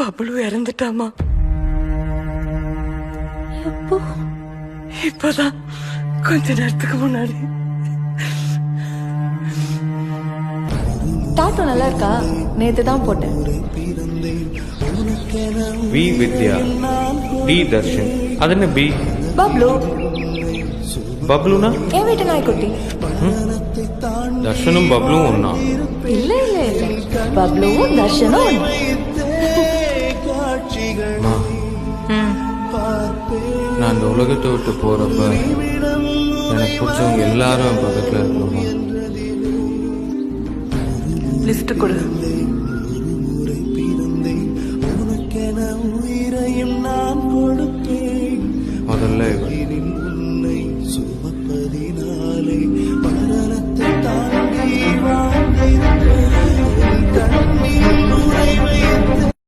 பப்ளு இறந்துட்டாமா. எப்போ? இப்பதான் கொஞ்ச நேரத்துக்கு முன்னாடி. டாட்டோ நல்லா இருக்கா? நேத்து தான் போட்டேன். V Vidya, D Darshan. அது என்ன பி? பப்ளு. பப்ளுனா? என் வீட்டு நாய்க்குட்டி. தர்ஷனும் பப்ளும் ஒன்னா? இல்ல இல்ல இல்ல, பப்ளுவும் தர்ஷனும் ஒண்ணு. அம்மா, நான் இந்த உலகத்தை விட்டு போறப்ப எனக்கு பிடிச்சவங்க எல்லாரும் என் பக்கத்துல இருக்கணுமா? லிஸ்ட் கொடு.